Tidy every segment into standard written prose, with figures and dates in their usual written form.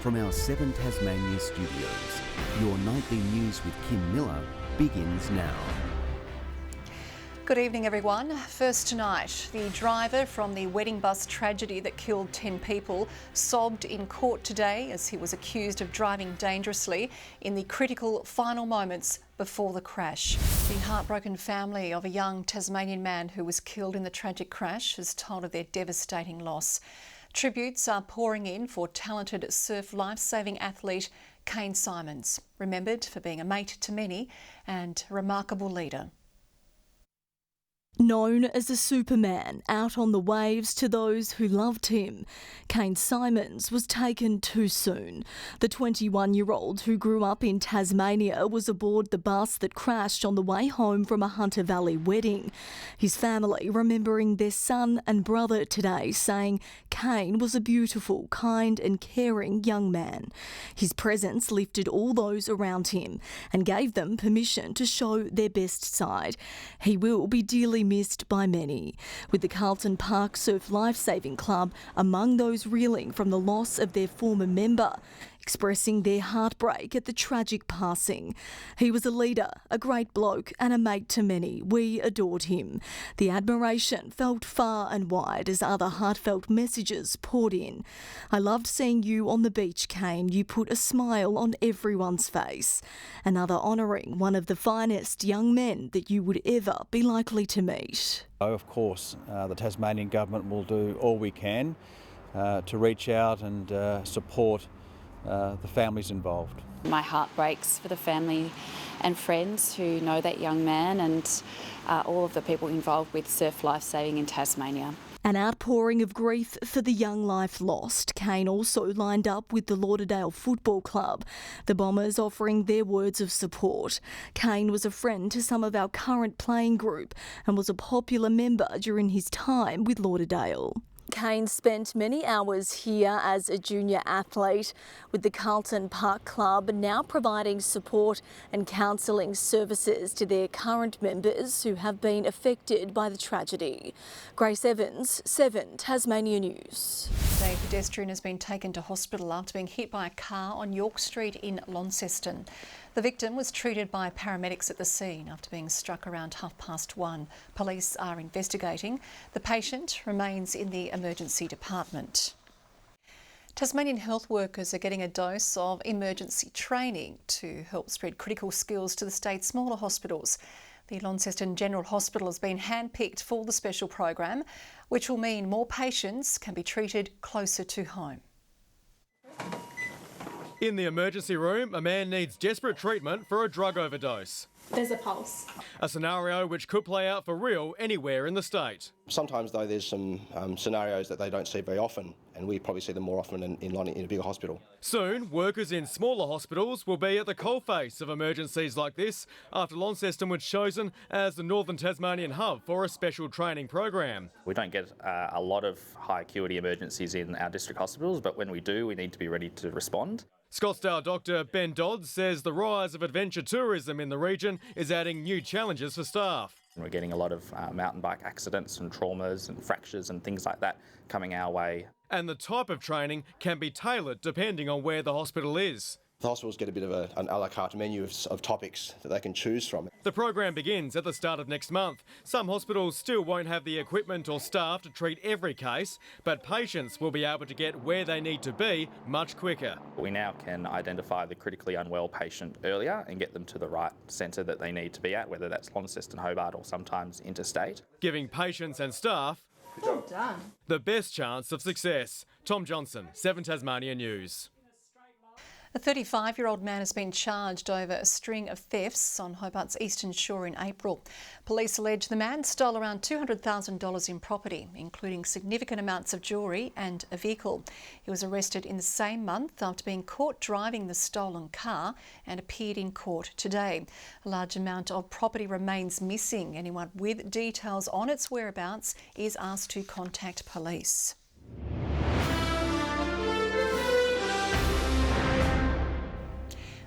from our 7 Tasmania studios. Your nightly news with Kim Miller begins now. Good evening, everyone. First tonight, the driver from the wedding bus tragedy that killed 10 people sobbed in court today as he was accused of driving dangerously in the critical final moments before the crash. The heartbroken family of a young Tasmanian man who was killed in the tragic crash has told of their devastating loss. Tributes are pouring in for talented surf lifesaving athlete Kane, remembered for being a mate to many and a remarkable leader. Known as a Superman out on the waves to those who loved him, Kane was taken too soon. The 21-year-old who grew up in Tasmania was aboard the bus that crashed on the way home from a Hunter Valley wedding. His family remembering their son and brother today, saying Kane was a beautiful, kind and caring young man. His presence lifted all those around him and gave them permission to show their best side. He will be dearly missed by many, with the Carlton Park Surf Lifesaving Club among those reeling from the loss of their former member, expressing their heartbreak at the tragic passing. He was a leader, a great bloke and a mate to many. We adored him. The admiration felt far and wide as other heartfelt messages poured in. I loved seeing you on the beach, Kane. You put a smile on everyone's face. Another honouring one of the finest young men that you would ever be likely to meet. Of course, the Tasmanian government will do all we can to reach out and support the families involved. My heart breaks for the family and friends who know that young man and all of the people involved with surf lifesaving in Tasmania. An outpouring of grief for the young life lost. Kane also lined up with the Lauderdale Football Club, the Bombers offering their words of support. Kane was a friend to some of our current playing group and was a popular member during his time with Lauderdale. Kane spent many hours here as a junior athlete with the Carlton Park Club, now providing support and counselling services to their current members who have been affected by the tragedy. Grace Evans, 7 Tasmania News. A pedestrian has been taken to hospital after being hit by a car on York Street in Launceston. The victim was treated by paramedics at the scene after being struck around 1:30. Police are investigating. The patient remains in the emergency department. Tasmanian health workers are getting a dose of emergency training to help spread critical skills to the state's smaller hospitals. The Launceston General Hospital has been handpicked for the special program, which will mean more patients can be treated closer to home. In the emergency room, a man needs desperate treatment for a drug overdose. There's a pulse. A scenario which could play out for real anywhere in the state. Sometimes, though, there's some scenarios that they don't see very often, and we probably see them more often in a bigger hospital. Soon, workers in smaller hospitals will be at the coalface of emergencies like this after Launceston was chosen as the Northern Tasmanian hub for a special training program. We don't get a lot of high acuity emergencies in our district hospitals, but when we do, we need to be ready to respond. Scottsdale doctor Ben Dodds says the rise of adventure tourism in the region is adding new challenges for staff. We're getting a lot of mountain bike accidents and traumas and fractures and things like that coming our way. And the type of training can be tailored depending on where the hospital is. The hospitals get a bit of an a la carte menu of topics that they can choose from. The program begins at the start of next month. Some hospitals still won't have the equipment or staff to treat every case, but patients will be able to get where they need to be much quicker. We now can identify the critically unwell patient earlier and get them to the right centre that they need to be at, whether that's Launceston, Hobart or sometimes interstate. Giving patients and staff Well done. the best chance of success. Tom Johnson, 7 Tasmania News. A 35-year-old man has been charged over a string of thefts on Hobart's eastern shore in April. Police allege the man stole around $200,000 in property, including significant amounts of jewellery and a vehicle. He was arrested in the same month after being caught driving the stolen car and appeared in court today. A large amount of property remains missing. Anyone with details on its whereabouts is asked to contact police.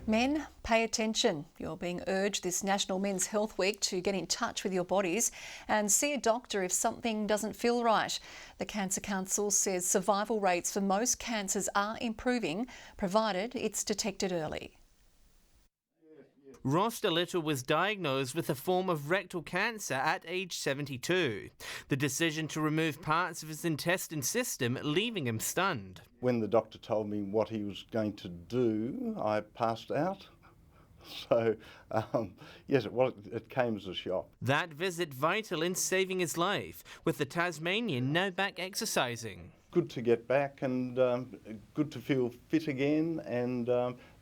Men, pay attention. You're being urged this National Men's Health Week to get in touch with your bodies and see a doctor if something doesn't feel right. The Cancer Council says survival rates for most cancers are improving, provided it's detected early. Ross DeLittle was diagnosed with a form of rectal cancer at age 72. The decision to remove parts of his intestine system leaving him stunned. When the doctor told me what he was going to do, I passed out. So, yes, it came as a shock. That visit vital in saving his life, with the Tasmanian now back exercising. Good to get back and good to feel fit again and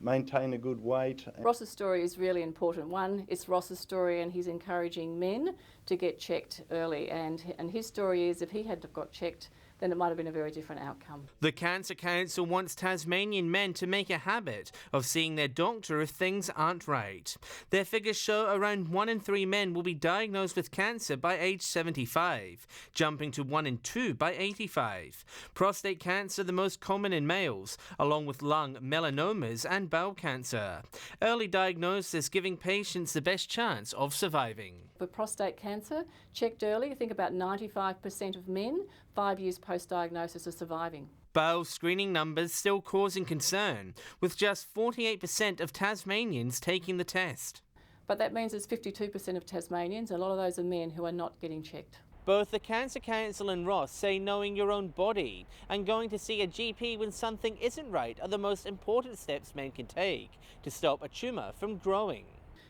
maintain a good weight. Ross's story is really important. One, it's Ross's story and he's encouraging men to get checked early, and his story is if he had got checked, then it might have been a very different outcome. The Cancer Council wants Tasmanian men to make a habit of seeing their doctor if things aren't right. Their figures show around 1 in 3 men will be diagnosed with cancer by age 75, jumping to 1 in 2 by 85. Prostate cancer the most common in males, along with lung, melanomas and bowel cancer. Early diagnosis giving patients the best chance of surviving. For prostate cancer, checked early, I think about 95% of men 5 years post-diagnosis are surviving. Bowel screening numbers still causing concern, with just 48% of Tasmanians taking the test. But that means there's 52% of Tasmanians, a lot of those are men who are not getting checked. Both the Cancer Council and Ross say knowing your own body and going to see a GP when something isn't right are the most important steps men can take to stop a tumour from growing.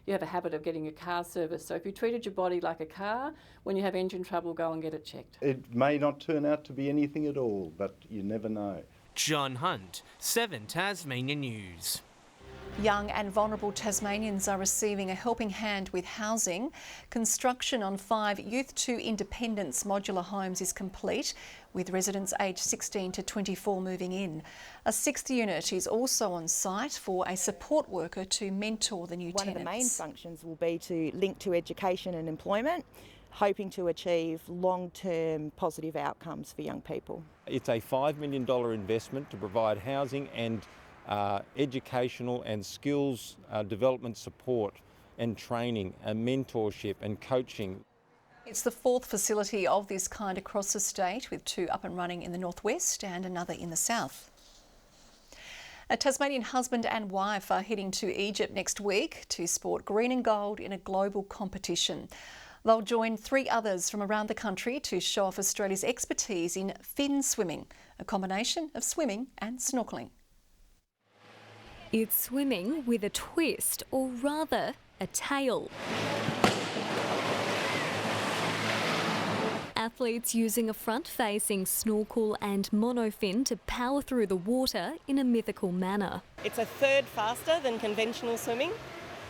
You have a habit of getting your car serviced, so if you treated your body like a car, when you have engine trouble, go and get it checked. It may not turn out to be anything at all, but you never know. John Hunt, 7 Tasmania News. Young and vulnerable Tasmanians are receiving a helping hand with housing. Construction on 5 Youth to Independence modular homes is complete, with residents aged 16 to 24 moving in. A 6th unit is also on site for a support worker to mentor the new tenants. One of the main functions will be to link to education and employment, hoping to achieve long-term positive outcomes for young people. It's a $5 million investment to provide housing and educational and skills development support and training and mentorship and coaching. It's the 4th facility of this kind across the state, with 2 up and running in the northwest and another in the south. A Tasmanian husband and wife are heading to Egypt next week to sport green and gold in a global competition. They'll join 3 others from around the country to show off Australia's expertise in fin swimming, a combination of swimming and snorkelling. It's swimming with a twist, or rather, a tail. Athletes using a front-facing snorkel and monofin to power through the water in a mythical manner. It's a third faster than conventional swimming,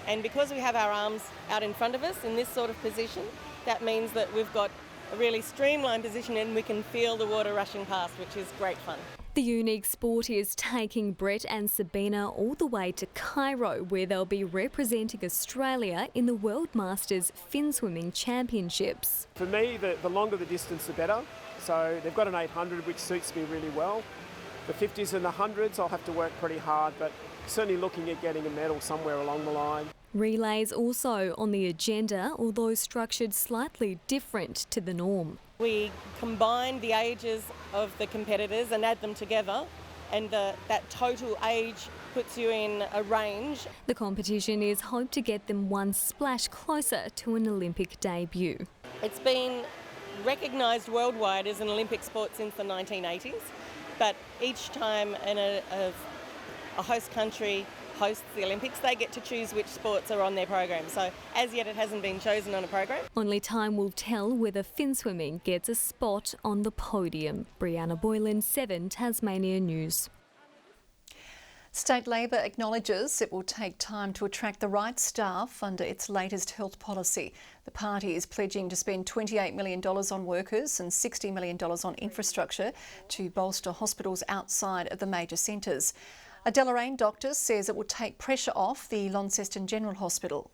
and because we have our arms out in front of us in this sort of position, that means that we've got a really streamlined position and we can feel the water rushing past, which is great fun. The unique sport is taking Brett and Sabina all the way to Cairo, where they'll be representing Australia in the World Masters Fin Swimming Championships. For me, the longer the distance, the better. So they've got an 800, which suits me really well. The 50s and the 100s, I'll have to work pretty hard, but certainly looking at getting a medal somewhere along the line. Relays also on the agenda, although structured slightly different to the norm. We combine the ages of the competitors and add them together, and that total age puts you in a range. The competition is hoped to get them one splash closer to an Olympic debut. It's been recognised worldwide as an Olympic sport since the 1980s, but each time a host country hosts the Olympics, they get to choose which sports are on their program. So as yet it hasn't been chosen on a program. Only time will tell whether fin swimming gets a spot on the podium. Brianna Boylan, 7 Tasmania News. State Labor acknowledges it will take time to attract the right staff under its latest health policy. The party is pledging to spend $28 million on workers and $60 million on infrastructure to bolster hospitals outside of the major centres. A Deloraine doctor says it will take pressure off the Launceston General Hospital.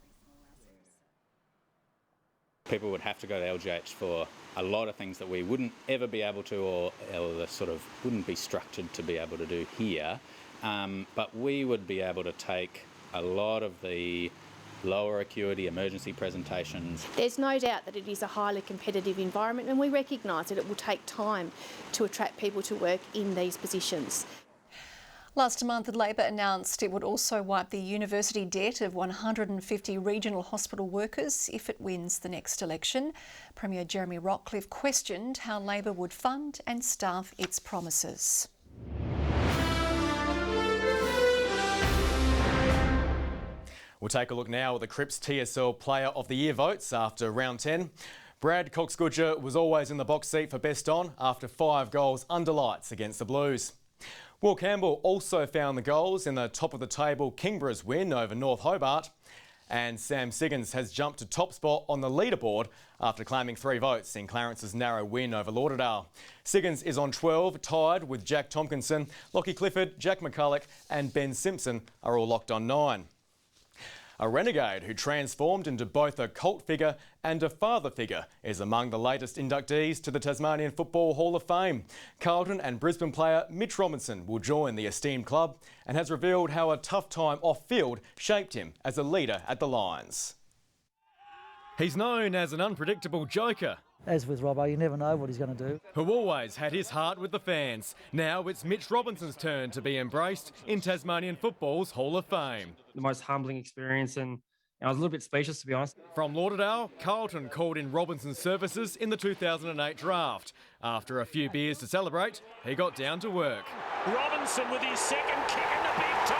People would have to go to LGH for a lot of things that we wouldn't ever be able to, or sort of wouldn't be structured to be able to do here. But we would be able to take a lot of the lower acuity emergency presentations. There's no doubt that it is a highly competitive environment, and we recognise that it will take time to attract people to work in these positions. Last month, Labor announced it would also wipe the university debt of 150 regional hospital workers if it wins the next election. Premier Jeremy Rockcliffe questioned how Labor would fund and staff its promises. We'll take a look now at the Crips TSL Player of the Year votes after round 10. Brad Cox-Goodger was always in the box seat for best on after 5 goals under lights against the Blues. Will Campbell also found the goals in the top of the table Kingborough's win over North Hobart. And Sam Siggins has jumped to top spot on the leaderboard after claiming 3 votes in Clarence's narrow win over Lauderdale. Siggins is on 12, tied with Jack Tompkinson. Lockie Clifford, Jack McCulloch and Ben Simpson are all locked on 9. A renegade who transformed into both a cult figure and a father figure is among the latest inductees to the Tasmanian Football Hall of Fame. Carlton and Brisbane player Mitch Robinson will join the esteemed club and has revealed how a tough time off-field shaped him as a leader at the Lions. He's known as an unpredictable joker. As with Robbo, you never know what he's going to do. Who always had his heart with the fans. Now it's Mitch Robinson's turn to be embraced in Tasmanian football's Hall of Fame. The most humbling experience, and I was a little bit speechless, to be honest. From Lauderdale, Carlton called in Robinson's services in the 2008 draft. After a few beers to celebrate, he got down to work. Robinson with his second kick in the big time.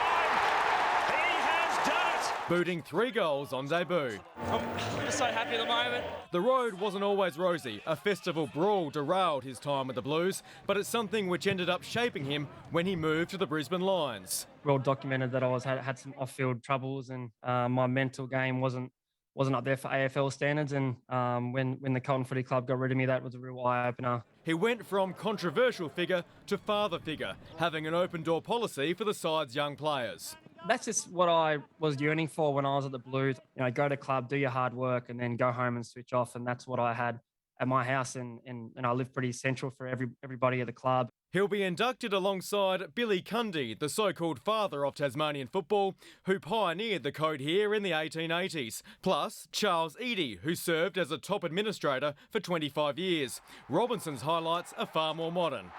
He has done it. Booting 3 goals on debut. I'm just so happy at the moment. The road wasn't always rosy. A festival brawl derailed his time with the Blues, but it's something which ended up shaping him when he moved to the Brisbane Lions. Well documented that I had some off-field troubles, and my mental game wasn't up there for AFL standards. And when the Carlton Footy Club got rid of me, that was a real eye-opener. He went from controversial figure to father figure, having an open-door policy for the side's young players. That's just what I was yearning for when I was at the Blues. You know, go to club, do your hard work, and then go home and switch off. And that's what I had at my house, and I live pretty central for everybody at the club. He'll be inducted alongside Billy Cundy, the so-called father of Tasmanian football, who pioneered the code here in the 1880s. Plus, Charles Eadie, who served as a top administrator for 25 years. Robinson's highlights are far more modern.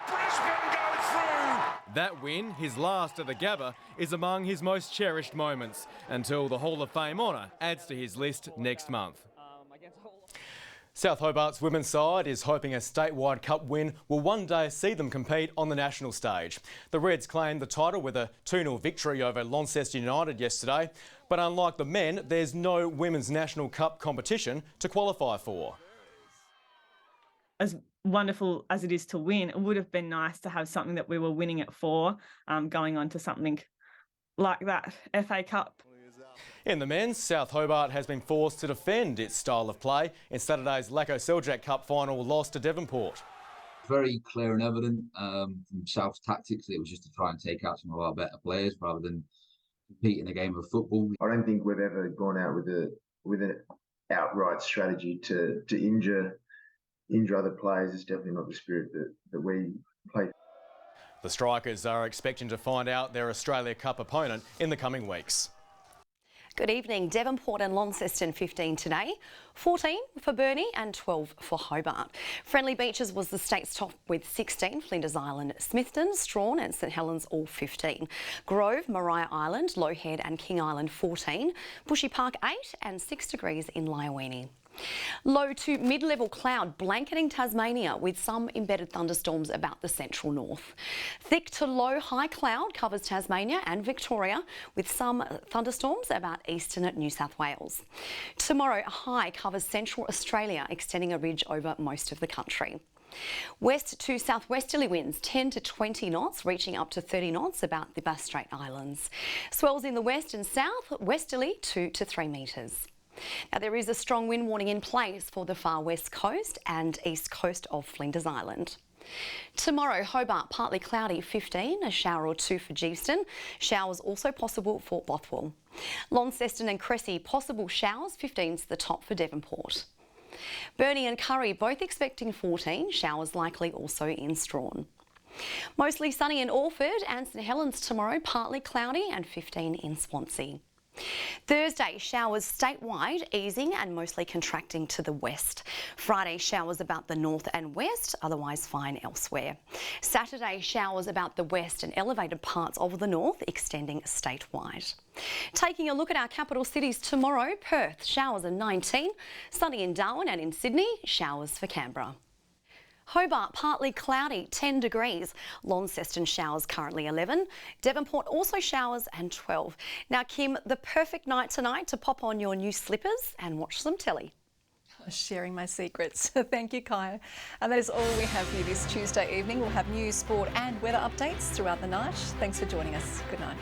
That win, his last at the Gabba, is among his most cherished moments, until the Hall of Fame honour adds to his list next month. South Hobart's women's side is hoping a statewide cup win will one day see them compete on the national stage. The Reds claimed the title with a 2-0 victory over Launceston United yesterday, but unlike the men, there's no women's national cup competition to qualify for. As wonderful as it is to win, it would have been nice to have something that we were winning it for, going on to something like that FA Cup. In the men's, South Hobart has been forced to defend its style of play in Saturday's Lacko Seljack Cup final loss to Devonport. Very clear and evident from South's tactics. It was just to try and take out some of our better players rather than compete in a game of football. I don't think we've ever gone out with an outright strategy to injure other players. It's definitely not the spirit that we play. The Strikers are expecting to find out their Australia Cup opponent in the coming weeks. Good evening. Devonport and Launceston 15 today, 14 for Burnie and 12 for Hobart. Friendly Beaches was the state's top with 16, Flinders Island, Smithton, Strawn and St Helens all 15. Grove, Maria Island, Low Head and King Island 14, Bushy Park 8 and 6 degrees in Lyowini. Low to mid-level cloud blanketing Tasmania with some embedded thunderstorms about the central north. Thick to low high cloud covers Tasmania and Victoria with some thunderstorms about eastern New South Wales. Tomorrow, a high covers central Australia, extending a ridge over most of the country. West to southwesterly winds 10 to 20 knots, reaching up to 30 knots about the Bass Strait Islands. Swells in the west and south, westerly 2 to 3 metres. Now, there is a strong wind warning in place for the far west coast and east coast of Flinders Island. Tomorrow, Hobart partly cloudy 15, a shower or 2 for Geeston. Showers also possible for Bothwell. Launceston and Cressy possible showers, 15's the top for Devonport. Burnie and Curry both expecting 14, showers likely also in Strawn. Mostly sunny in Orford and St Helens tomorrow, partly cloudy and 15 in Swansea. Thursday, showers statewide, easing and mostly contracting to the west. Friday, showers about the north and west, otherwise fine elsewhere. Saturday, showers about the west and elevated parts of the north, extending statewide. Taking a look at our capital cities tomorrow, Perth, showers of 19, sunny in Darwin and in Sydney, showers for Canberra. Hobart, partly cloudy, 10 degrees. Launceston showers currently 11. Devonport also showers and 12. Now, Kim, the perfect night tonight to pop on your new slippers and watch some telly. Sharing my secrets. Thank you, Kaya. And that is all we have for you this Tuesday evening. We'll have news, sport and weather updates throughout the night. Thanks for joining us. Good night.